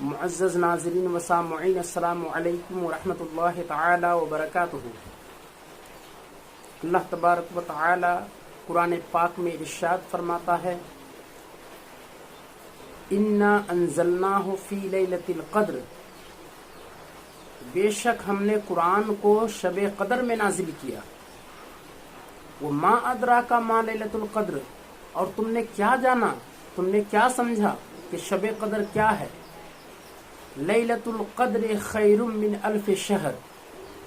معزز ناظرین و سامعین، السلام علیکم ورحمۃ اللہ تعالی وبرکاتہ۔ اللہ تبارک و تعالی قرآن پاک میں ارشاد فرماتا ہے، انا انزلناہ فی لیلۃ القدر، بے شک ہم نے قرآن کو شب قدر میں نازل کیا۔ وما ادراک ما لیلۃ القدر، اور تم نے کیا جانا، تم نے کیا سمجھا کہ شب قدر کیا ہے؟ لیلۃ القدر خیر من الف شہر،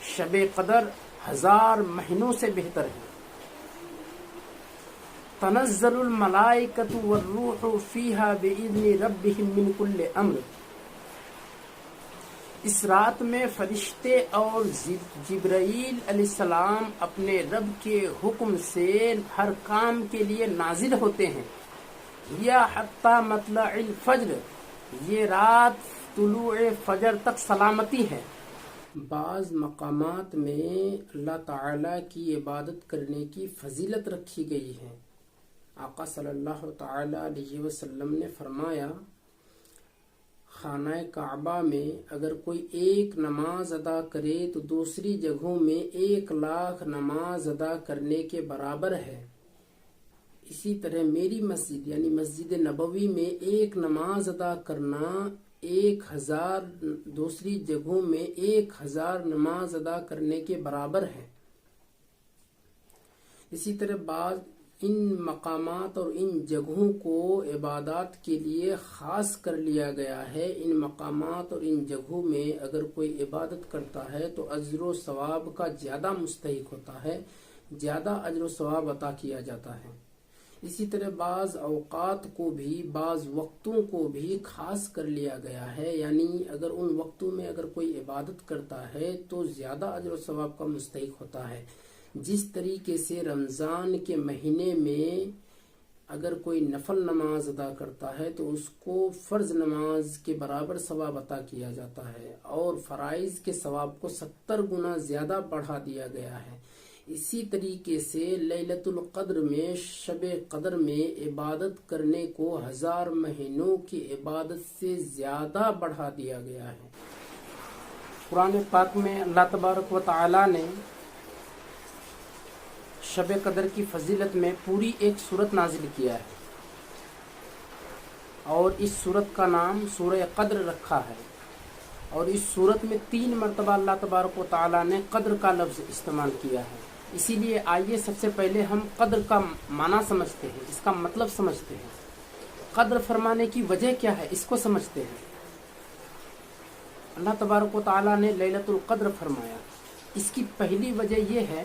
شب قدر 1000 مہینوں سے بہتر ہے۔ تنزل الملائکۃ والروح فیہا بإذن ربہم من کل امر، اس رات میں فرشتے اور جبرائیل علیہ السلام اپنے رب کے حکم سے ہر کام کے لیے نازل ہوتے ہیں۔ یا حتی مطلع الفجر، یہ رات طلوع فجر تک سلامتی ہے۔ بعض مقامات میں اللہ تعالیٰ کی عبادت کرنے کی فضیلت رکھی گئی ہے۔ آقا صلی اللہ تعالیٰ علیہ وسلم نے فرمایا، خانہ کعبہ میں اگر کوئی ایک نماز ادا کرے تو دوسری جگہوں میں 1,00,000 نماز ادا کرنے کے برابر ہے۔ اسی طرح میری مسجد یعنی مسجد نبوی میں ایک نماز ادا کرنا 1000 دوسری جگہوں میں 1000 نماز ادا کرنے کے برابر ہے۔ اسی طرح بعض ان مقامات اور ان جگہوں کو عبادات کے لیے خاص کر لیا گیا ہے۔ ان مقامات اور ان جگہوں میں اگر کوئی عبادت کرتا ہے تو اجر و ثواب کا زیادہ مستحق ہوتا ہے، زیادہ اجر و ثواب عطا کیا جاتا ہے۔ اسی طرح بعض اوقات کو بھی، بعض وقتوں کو بھی خاص کر لیا گیا ہے، یعنی اگر ان وقتوں میں اگر کوئی عبادت کرتا ہے تو زیادہ اجر و ثواب کا مستحق ہوتا ہے۔ جس طریقے سے رمضان کے مہینے میں اگر کوئی نفل نماز ادا کرتا ہے تو اس کو فرض نماز کے برابر ثواب عطا کیا جاتا ہے، اور فرائض کے ثواب کو 70 گنا زیادہ بڑھا دیا گیا ہے۔ اسی طریقے سے لیلۃ القدر میں، شب قدر میں عبادت کرنے کو 1000 مہینوں کی عبادت سے زیادہ بڑھا دیا گیا ہے۔ قرآن پاک میں اللہ تبارک و تعالی نے شب قدر کی فضیلت میں پوری ایک سورت نازل کیا ہے، اور اس سورت کا نام سورہ قدر رکھا ہے، اور اس سورت میں 3 مرتبہ اللہ تبارک و تعالی نے قدر کا لفظ استعمال کیا ہے۔ اسی لیے آئیے سب سے پہلے ہم قدر کا معنی سمجھتے ہیں، اس کا مطلب سمجھتے ہیں۔ قدر فرمانے کی وجہ کیا ہے، اس کو سمجھتے ہیں۔ اللہ تبارک و تعالی نے لیلۃ القدر فرمایا، اس کی پہلی وجہ یہ ہے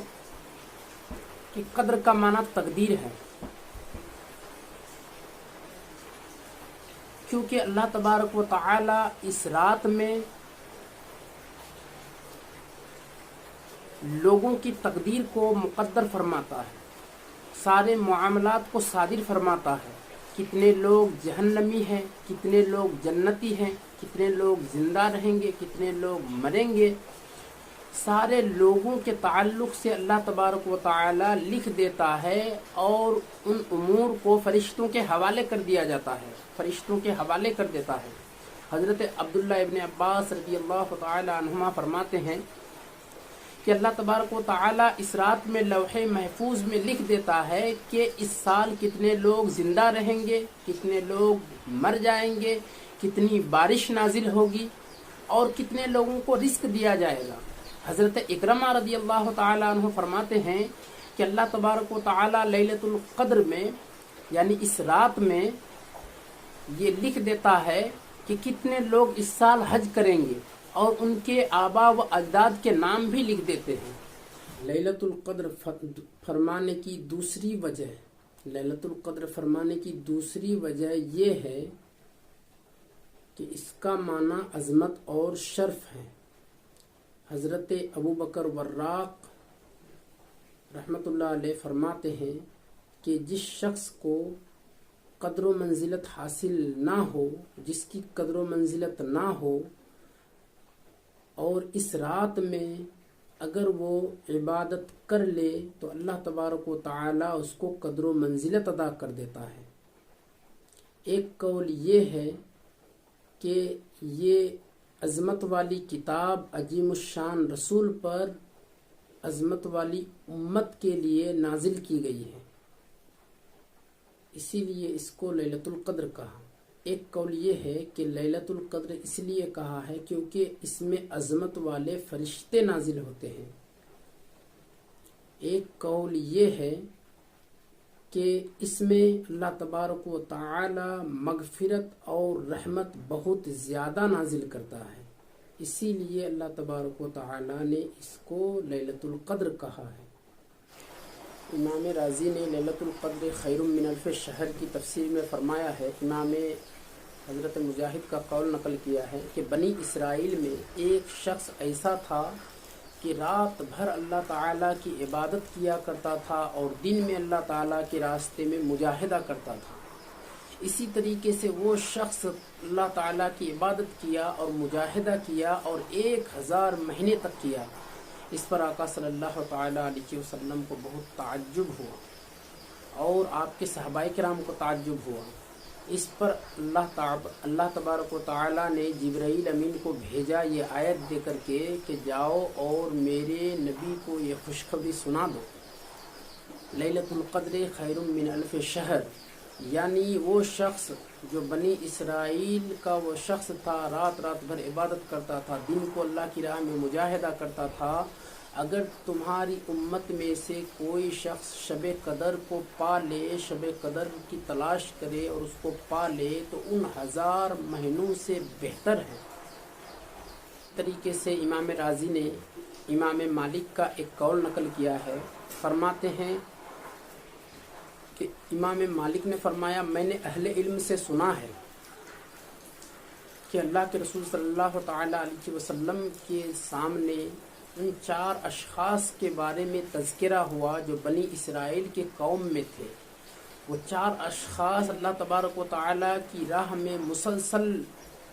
کہ قدر کا معنی تقدیر ہے، کیونکہ اللہ تبارک و تعالی اس رات میں لوگوں کی تقدیر کو مقدر فرماتا ہے، سارے معاملات کو صادر فرماتا ہے۔ کتنے لوگ جہنمی ہیں، کتنے لوگ جنتی ہیں، کتنے لوگ زندہ رہیں گے، کتنے لوگ مریں گے، سارے لوگوں کے تعلق سے اللہ تبارک و تعالی لکھ دیتا ہے، اور ان امور کو فرشتوں کے حوالے کر دیا جاتا ہے، فرشتوں کے حوالے کر دیتا ہے۔ حضرت عبداللہ ابن عباس رضی اللہ تعالی عنہما فرماتے ہیں کہ اللہ تبارک و تعالی اس رات میں لوح محفوظ میں لکھ دیتا ہے کہ اس سال کتنے لوگ زندہ رہیں گے، کتنے لوگ مر جائیں گے، کتنی بارش نازل ہوگی، اور کتنے لوگوں کو رزق دیا جائے گا۔ حضرت اکرمہ رضی اللہ تعالی عنہ فرماتے ہیں کہ اللہ تبارک و تعالی لیلۃ القدر میں یعنی اس رات میں یہ لکھ دیتا ہے کہ کتنے لوگ اس سال حج کریں گے، اور ان کے آبا و اجداد کے نام بھی لکھ دیتے ہیں۔ لیلۃ القدر فرمانے کی دوسری وجہ، لیلۃ القدر فرمانے کی دوسری وجہ یہ ہے کہ اس کا معنی عظمت اور شرف ہے۔ حضرت ابوبکر وراق رحمۃ اللہ علیہ فرماتے ہیں کہ جس شخص کو قدر و منزلت حاصل نہ ہو، جس کی قدر و منزلت نہ ہو، اور اس رات میں اگر وہ عبادت کر لے تو اللہ تبارک و تعالی اس کو قدر و منزلت ادا کر دیتا ہے۔ ایک قول یہ ہے کہ یہ عظمت والی کتاب عظیم الشان رسول پر عظمت والی امت کے لیے نازل کی گئی ہے، اسی لیے اس کو لیلۃ القدر کہا۔ ایک قول یہ ہے کہ لیلۃ القدر اس لیے کہا ہے کیونکہ اس میں عظمت والے فرشتے نازل ہوتے ہیں۔ ایک قول یہ ہے کہ اس میں اللہ تبارک و تعالی مغفرت اور رحمت بہت زیادہ نازل کرتا ہے، اسی لیے اللہ تبارک و تعالی نے اس کو لیلۃ القدر کہا ہے۔ امام رازی نے لیلۃ القدر خیر من الف شہر کی تفسیر میں فرمایا ہے، امام حضرت مجاہد کا قول نقل کیا ہے کہ بنی اسرائیل میں ایک شخص ایسا تھا کہ رات بھر اللہ تعالیٰ کی عبادت کیا کرتا تھا اور دن میں اللہ تعالیٰ کے راستے میں مجاہدہ کرتا تھا۔ اسی طریقے سے وہ شخص اللہ تعالیٰ کی عبادت کیا اور مجاہدہ کیا اور 1000 مہینے تک کیا۔ اس پر آقا صلی اللہ تعالیٰ علیہ وسلم کو بہت تعجب ہوا اور آپ کے صحابہ کرام کو تعجب ہوا۔ اس پر اللہ تبارک و تعالیٰ نے جبرائیل امین کو بھیجا یہ آیت دے کر کے کہ جاؤ اور میرے نبی کو یہ خوشخبری سنا دو، لیلۃ القدر خیر من الف شہر، یعنی وہ شخص جو بنی اسرائیل کا وہ شخص تھا، رات بھر عبادت کرتا تھا، دن کو اللہ کی راہ میں مجاہدہ کرتا تھا، اگر تمہاری امت میں سے کوئی شخص شب قدر کو پا لے، شب قدر کی تلاش کرے اور اس کو پا لے تو ان 1000 مہینوں سے بہتر ہے۔ اس طریقے سے امام رازی نے امام مالک کا ایک قول نقل کیا ہے، فرماتے ہیں کہ امام مالک نے فرمایا میں نے اہل علم سے سنا ہے کہ اللہ کے رسول صلی اللہ تعالیٰ علیہ وسلم کے سامنے ان 4 اشخاص کے بارے میں تذکرہ ہوا جو بنی اسرائیل کے قوم میں تھے۔ وہ 4 اشخاص اللہ تبارک و تعالیٰ کی راہ میں مسلسل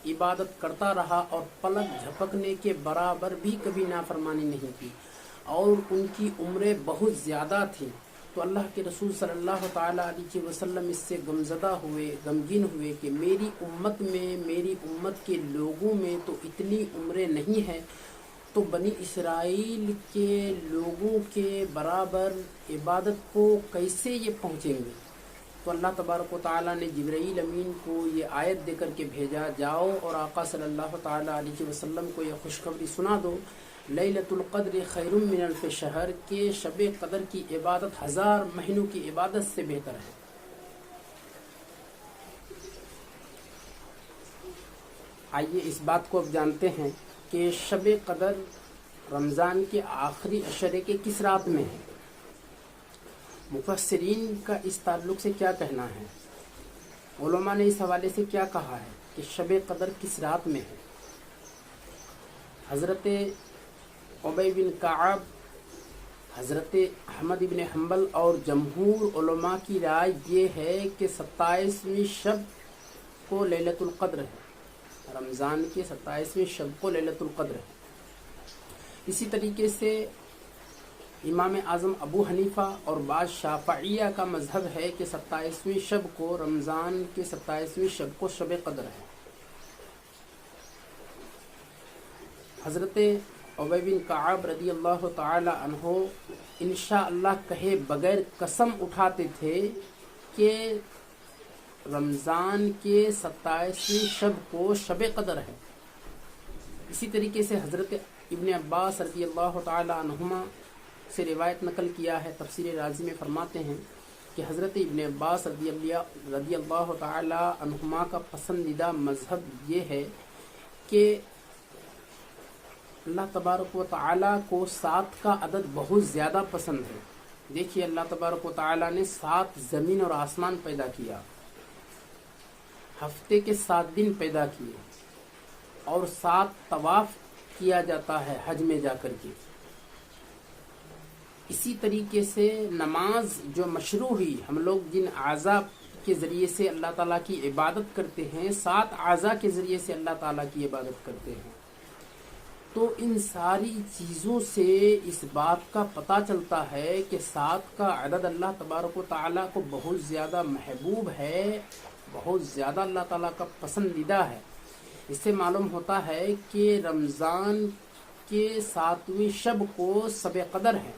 عبادت کرتا رہا اور پلک جھپکنے کے برابر بھی کبھی نافرمانی نہیں کی، اور ان کی عمریں بہت زیادہ تھیں۔ تو اللہ کے رسول صلی اللہ تعالیٰ علیہ وسلم اس سے غمزدہ ہوئے، غمگین ہوئے کہ میری امت کے لوگوں میں تو اتنی عمریں نہیں ہیں، تو بنی اسرائیل کے لوگوں کے برابر عبادت کو کیسے یہ پہنچیں گے؟ تو اللہ تبارک و تعالیٰ نے جبرائیل امین کو یہ آیت دے کر کے بھیجا، جاؤ اور آقا صلی اللہ تعالیٰ علیہ وسلم کو یہ خوشخبری سنا دو، لیلۃ القدر خیر من الف شہر کے شب قدر کی عبادت 1000 مہینوں کی عبادت سے بہتر ہے۔ آئیے اس بات کو اب جانتے ہیں کہ شب قدر رمضان کے آخری عشرے کے کس رات میں ہے؟ مفسرین کا اس تعلق سے کیا کہنا ہے؟ علماء نے اس حوالے سے کیا کہا ہے کہ شب قدر کس رات میں ہے؟ حضرت ابی بن کعب، حضرت احمد بن حنبل اور جمہور علماء کی رائے یہ ہے کہ 27ویں شب کو لیلۃ القدر ہے، رمضان کی 27ویں شب کو لیلۃ القدر ہے۔ اسی طریقے سے امام اعظم ابو حنیفہ اور بعض شافعیہ کا مذہب ہے کہ 27ویں شب کو، رمضان کے 27ویں شب کو شب قدر ہے۔ حضرت ابی بن کعب رضی اللہ تعالی عنہ انشاءاللہ کہے بغیر قسم اٹھاتے تھے کہ رمضان کے 27ویں شب کو شب قدر ہے۔ اسی طریقے سے حضرت ابن عباس رضی اللہ تعالی عنہما سے روایت نقل کیا ہے، تفسیر رازی میں فرماتے ہیں کہ حضرت ابن عباس رضی اللہ تعالی عنہما کا پسندیدہ مذہب یہ ہے کہ اللہ تبارک و تعالیٰ کو 7 کا عدد بہت زیادہ پسند ہے۔ دیکھیے اللہ تبارک و تعالیٰ نے 7 زمین اور آسمان پیدا کیا، ہفتے کے 7 دن پیدا کیے، اور 7 طواف کیا جاتا ہے حج میں جا کر کے۔ اسی طریقے سے نماز جو مشروع ہوئی، ہم لوگ جن اعضاء کے ذریعے سے اللہ تعالیٰ کی عبادت کرتے ہیں، 7 اعضاء کے ذریعے سے اللہ تعالیٰ کی عبادت کرتے ہیں۔ تو ان ساری چیزوں سے اس بات کا پتہ چلتا ہے کہ 7 کا عدد اللہ تبارک و تعالیٰ کو بہت زیادہ محبوب ہے، بہت زیادہ اللہ تعالیٰ کا پسندیدہ ہے۔ اس سے معلوم ہوتا ہے کہ رمضان کے 7ویں شب کو شب قدر ہے۔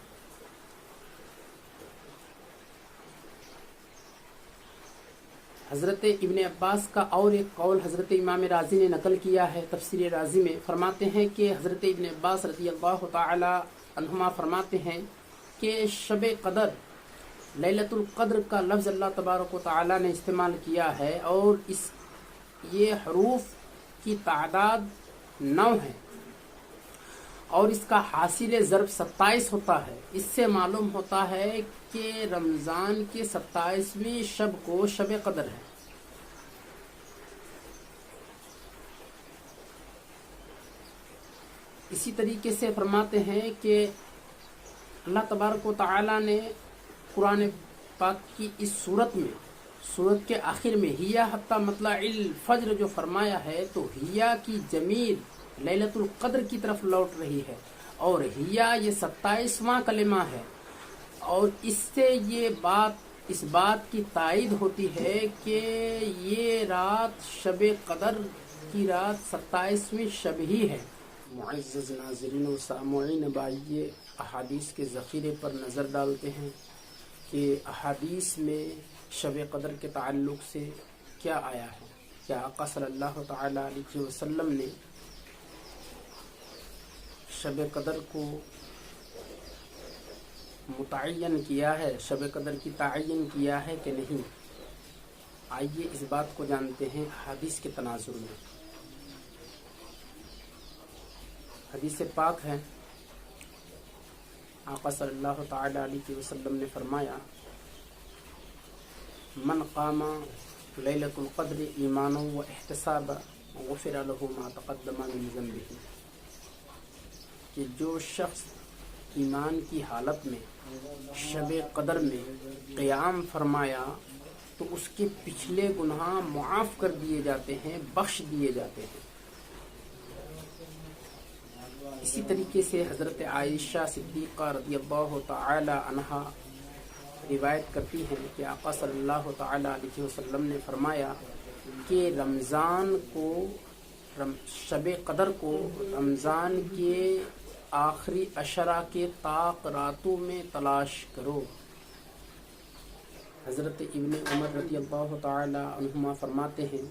حضرت ابن عباس کا اور ایک قول حضرت امام راضی نے نقل کیا ہے، تفسیر راضی میں فرماتے ہیں کہ حضرت ابن عباس رضی اللہ تعالی عنہما فرماتے ہیں کہ شب قدر لیلۃ القدر کا لفظ اللہ تبارک و تعالی نے استعمال کیا ہے، اور یہ حروف کی تعداد 9 ہے، اور اس کا حاصل ضرب 27 ہوتا ہے۔ اس سے معلوم ہوتا ہے کہ رمضان کے 27ویں شب کو شب قدر ہے۔ اسی طریقے سے فرماتے ہیں کہ اللہ تبارک و تعالی نے قرآن پاک کی اس سورت کے آخر میں ہیا حتی مطلع الفجر جو فرمایا ہے، تو ہیا کی ضمیر لیلۃ القدر کی طرف لوٹ رہی ہے، اور ہیا یہ 27واں کلمہ ہے، اور اس سے اس بات کی تائید ہوتی ہے کہ یہ رات شب قدر کی رات 27ویں شب ہی ہے۔ معزز ناظرین و سامعین، بائیے احادیث کے ذخیرے پر نظر ڈالتے ہیں کہ احادیث میں شب قدر کے تعلق سے کیا آیا ہے۔ کیا آقا صلی اللہ تعالی علیہ وسلم نے شب قدر کو متعین کیا ہے، شب قدر کی تعین کیا ہے کہ نہیں؟ آئیے اس بات کو جانتے ہیں حدیث کے تناظر میں۔ حدیث پاک ہے، آقا صلی اللہ تعالی علیہ وسلم نے فرمایا، من قام لیلۃ القدر ایمانا و احتسابا غفر له ما تقدم من ذنبه، کہ جو شخص ایمان کی حالت میں شب قدر میں قیام فرمایا تو اس کے پچھلے گناہ معاف کر دیے جاتے ہیں، بخش دیے جاتے ہیں۔ اسی طریقے سے حضرت عائشہ صدیقہ رضی اللہ تعالی عنہا روایت کرتی ہیں کہ آقا صلی اللہ تعالی علیہ وسلم نے فرمایا کہ شب قدر کو رمضان کے آخری عشرہ کے طاق راتوں میں تلاش کرو۔ حضرت ابن عمر رضی اللہ تعالی عنہما فرماتے ہیں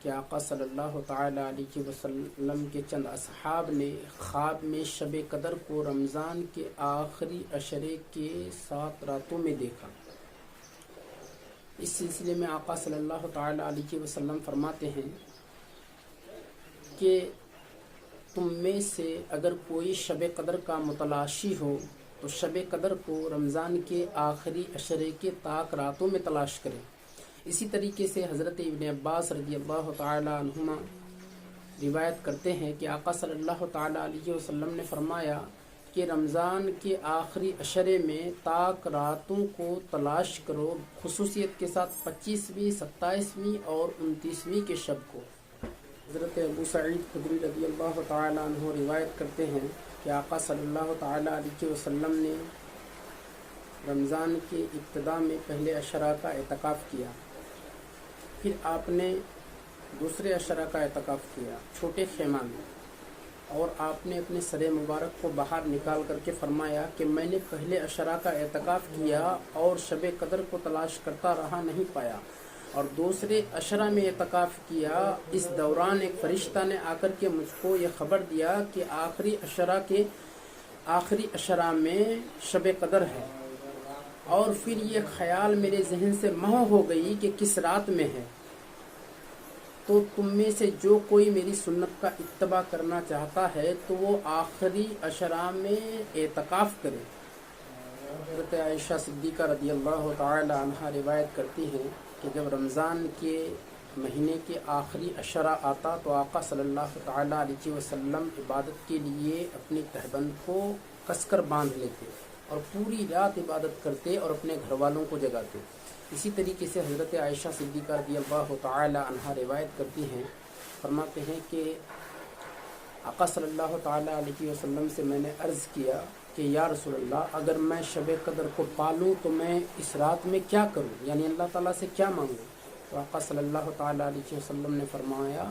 کہ آقا صلی اللہ تعالی علیہ وسلم کے چند اصحاب نے خواب میں شب قدر کو رمضان کے آخری عشرے کے 7 راتوں میں دیکھا۔ اس سلسلے میں آقا صلی اللہ تعالی علیہ وسلم فرماتے ہیں کہ تم میں سے اگر کوئی شب قدر کا متلاشی ہو تو شب قدر کو رمضان کے آخری عشرے کے طاق راتوں میں تلاش کرے۔ اسی طریقے سے حضرت ابن عباس رضی اللہ تعالی عنہما روایت کرتے ہیں کہ آقا صلی اللہ تعالی علیہ وسلم نے فرمایا کہ رمضان کے آخری عشرے میں طاق راتوں کو تلاش کرو، خصوصیت کے ساتھ 25ویں، 27ویں اور 29ویں کے شب کو۔ حضرت ابو سعید خدری رضی اللہ تعالی عنہ روایت کرتے ہیں کہ آقا صلی اللہ تعالی علیہ وسلم نے رمضان کے ابتدا میں پہلے عشرہ کا اعتکاف کیا، پھر آپ نے دوسرے عشرہ کا اعتکاف کیا چھوٹے خیمہ میں، اور آپ نے اپنے سر مبارک کو باہر نکال کر کے فرمایا کہ میں نے پہلے عشرہ کا اعتکاف کیا اور شب قدر کو تلاش کرتا رہا، نہیں پایا، اور دوسرے عشرہ میں اعتکاف کیا۔ اس دوران ایک فرشتہ نے آ کر کے مجھ کو یہ خبر دیا کہ آخری عشرہ میں شب قدر ہے، اور پھر یہ خیال میرے ذہن سے محو ہو گئی کہ کس رات میں ہے، تو تم میں سے جو کوئی میری سنت کا اتباع کرنا چاہتا ہے تو وہ آخری عشرہ میں اعتکاف کرے۔ حضرت عائشہ صدیقہ رضی اللہ تعالی عنہا روایت کرتی ہیں کہ جب رمضان کے مہینے کے آخری عشرہ آتا تو آقا صلی اللہ تعالی علیہ وسلم عبادت کے لیے اپنے تہبند کو کس کر باندھ لیتے اور پوری رات عبادت کرتے اور اپنے گھر والوں کو جگاتے۔ اسی طریقے سے حضرت عائشہ صدیقہ رضی اللہ تعالی عنہا روایت کرتی ہیں، فرماتے ہیں کہ آقا صلی اللہ تعالی علیہ وسلم سے میں نے عرض کیا کہ یا رسول اللہ، اگر میں شب قدر کو پالوں تو میں اس رات میں کیا کروں، یعنی اللہ تعالیٰ سے کیا مانگوں؟ تو آقا صلی اللہ تعالی علیہ وسلم نے فرمایا،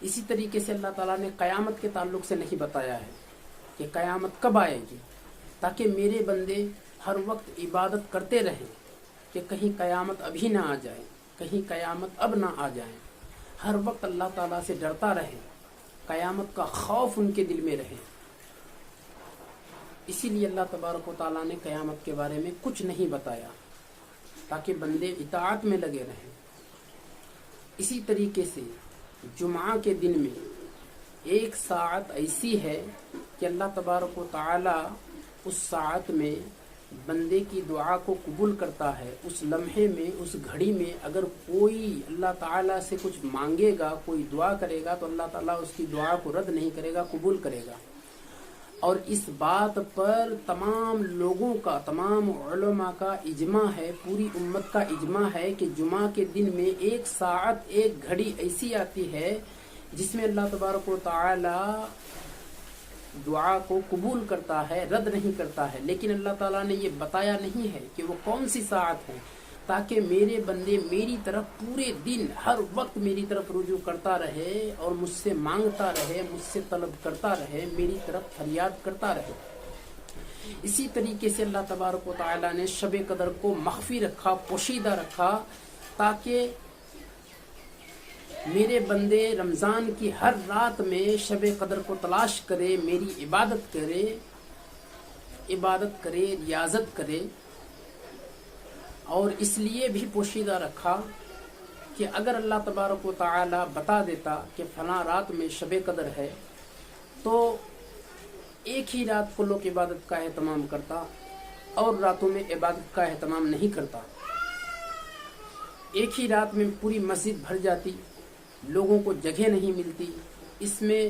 اسی طریقے سے اللہ تعالیٰ نے قیامت کے تعلق سے نہیں بتایا ہے کہ قیامت کب آئے گی، تاکہ میرے بندے ہر وقت عبادت کرتے رہیں کہ کہیں قیامت ابھی نہ آ جائے، کہیں قیامت اب نہ آ جائے، ہر وقت اللہ تعالیٰ سے ڈرتا رہے، قیامت کا خوف ان کے دل میں رہے۔ اسی لیے اللہ تبارک و تعالیٰ نے قیامت کے بارے میں کچھ نہیں بتایا تاکہ بندے اطاعت میں لگے رہیں۔ اسی طریقے سے جمعہ کے دن میں ایک ساعت ایسی ہے کہ اللہ تبارک و تعالیٰ اس ساعت میں بندے کی دعا کو قبول کرتا ہے۔ اس لمحے میں، اس گھڑی میں اگر کوئی اللہ تعالیٰ سے کچھ مانگے گا، کوئی دعا کرے گا، تو اللہ تعالیٰ اس کی دعا کو رد نہیں کرے گا، قبول کرے گا۔ اور اس بات پر تمام لوگوں کا، تمام علماء کا اجماع ہے، پوری امت کا اجماع ہے کہ جمعہ کے دن میں ایک ساعت، ایک گھڑی ایسی آتی ہے جس میں اللہ تبارک و تعالی دعا کو قبول کرتا ہے، رد نہیں کرتا ہے۔ لیکن اللہ تعالیٰ نے یہ بتایا نہیں ہے کہ وہ کون سی ساعت ہے، تاکہ میرے بندے میری طرف پورے دن ہر وقت میری طرف رجوع کرتا رہے اور مجھ سے مانگتا رہے، مجھ سے طلب کرتا رہے، میری طرف فریاد کرتا رہے۔ اسی طریقے سے اللہ تبارک و تعالیٰ نے شب قدر کو مخفی رکھا، پوشیدہ رکھا، تاکہ میرے بندے رمضان کی ہر رات میں شب قدر کو تلاش کرے، میری عبادت کرے، ریاضت کرے۔ اور اس لیے بھی پوشیدہ رکھا کہ اگر اللہ تبارک و تعالی بتا دیتا کہ فلاں رات میں شب قدر ہے، تو ایک ہی رات کو لوگ عبادت کا اہتمام کرتا اور راتوں میں عبادت کا اہتمام نہیں کرتا۔ ایک ہی رات میں پوری مسجد بھر جاتی، لوگوں کو جگہ نہیں ملتی، اس میں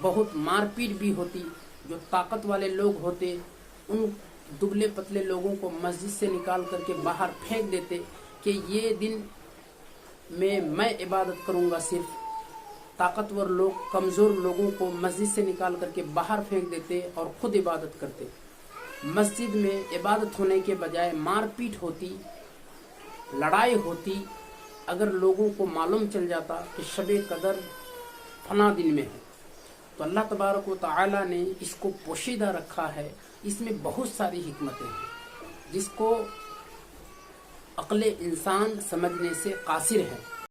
بہت مار پیٹ بھی ہوتی۔ جو طاقت والے لوگ ہوتے ان دبلے پتلے لوگوں کو مسجد سے نکال کر کے باہر پھینک دیتے کہ یہ دن میں عبادت کروں گا صرف۔ طاقتور لوگ کمزور لوگوں کو مسجد سے نکال کر کے باہر پھینک دیتے اور خود عبادت کرتے۔ مسجد میں عبادت ہونے کے بجائے مار پیٹ ہوتی، لڑائی ہوتی۔ اگر لوگوں کو معلوم چل جاتا کہ شب قدر فلاں دن میں ہے، تو اللہ تبارک و تعالی نے اس کو پوشیدہ رکھا ہے۔ اس میں بہت ساری حکمتیں ہیں جس کو عقل انسان سمجھنے سے قاصر ہے۔